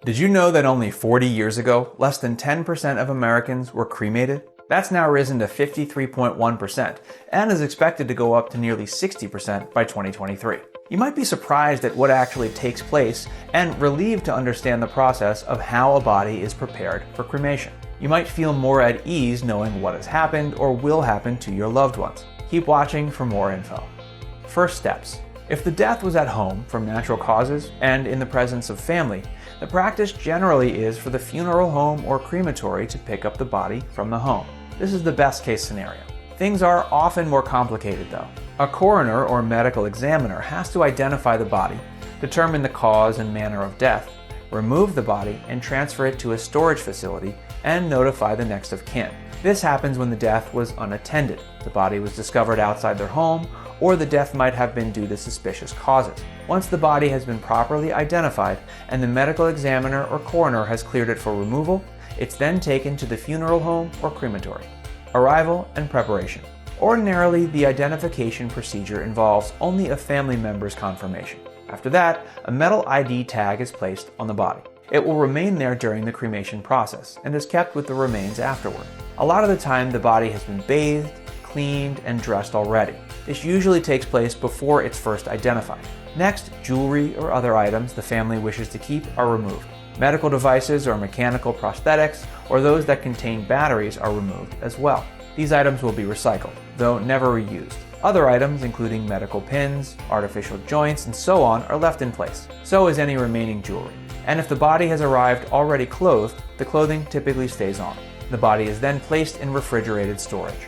Did you know that only 40 years ago, less than 10% of Americans were cremated? That's now risen to 53.1% and is expected to go up to nearly 60% by 2023. You might be surprised at what actually takes place and relieved to understand the process of how a body is prepared for cremation. You might feel more at ease knowing what has happened or will happen to your loved ones. Keep watching for more info. First steps. If the death was at home from natural causes and in the presence of family, the practice generally is for the funeral home or crematory to pick up the body from the home. This is the best case scenario. Things are often more complicated though. A coroner or medical examiner has to identify the body, determine the cause and manner of death, remove the body and transfer it to a storage facility and notify the next of kin. This happens when the death was unattended, the body was discovered outside their home, or the death might have been due to suspicious causes. Once the body has been properly identified and the medical examiner or coroner has cleared it for removal, it's then taken to the funeral home or crematory. Arrival and preparation. Ordinarily, the identification procedure involves only a family member's confirmation. After that, a metal ID tag is placed on the body. It will remain there during the cremation process and is kept with the remains afterward. A lot of the time, the body has been bathed, cleaned, and dressed already. This usually takes place before it's first identified. Next, jewelry or other items the family wishes to keep are removed. Medical devices or mechanical prosthetics or those that contain batteries are removed as well. These items will be recycled, though never reused. Other items, including medical pins, artificial joints, and so on, are left in place. So is any remaining jewelry. And if the body has arrived already clothed, the clothing typically stays on. The body is then placed in refrigerated storage.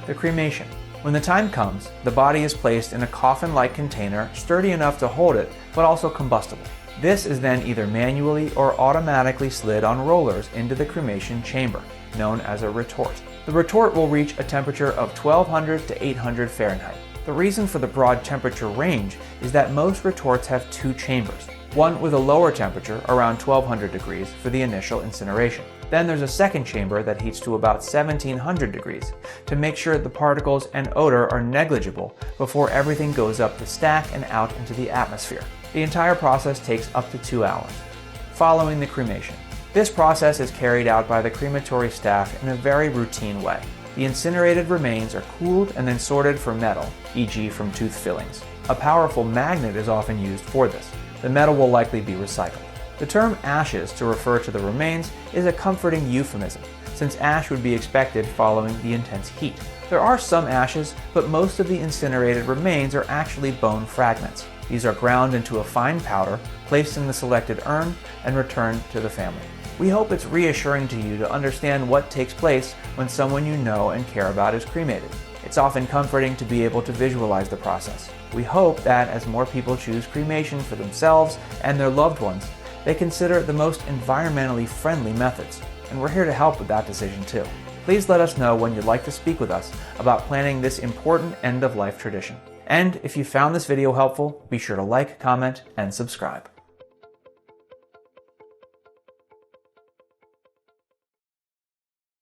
The cremation. When the time comes, the body is placed in a coffin-like container sturdy enough to hold it, but also combustible. This is then either manually or automatically slid on rollers into the cremation chamber, known as a retort. The retort will reach a temperature of 1200 to 800 Fahrenheit. The reason for the broad temperature range is that most retorts have two chambers, one with a lower temperature, around 1200 degrees, for the initial incineration. Then there's a second chamber that heats to about 1700 degrees to make sure the particles and odor are negligible before everything goes up the stack and out into the atmosphere. The entire process takes up to 2 hours. Following the cremation. This process is carried out by the crematory staff in a very routine way. The incinerated remains are cooled and then sorted for metal, e.g. from tooth fillings. A powerful magnet is often used for this. The metal will likely be recycled. The term ashes to refer to the remains is a comforting euphemism, since ash would be expected following the intense heat. There are some ashes, but most of the incinerated remains are actually bone fragments. These are ground into a fine powder, placed in the selected urn, and returned to the family. We hope it's reassuring to you to understand what takes place when someone you know and care about is cremated. It's often comforting to be able to visualize the process. We hope that as more people choose cremation for themselves and their loved ones, they consider the most environmentally friendly methods, and we're here to help with that decision too. Please let us know when you'd like to speak with us about planning this important end-of-life tradition. And if you found this video helpful, be sure to like, comment, and subscribe.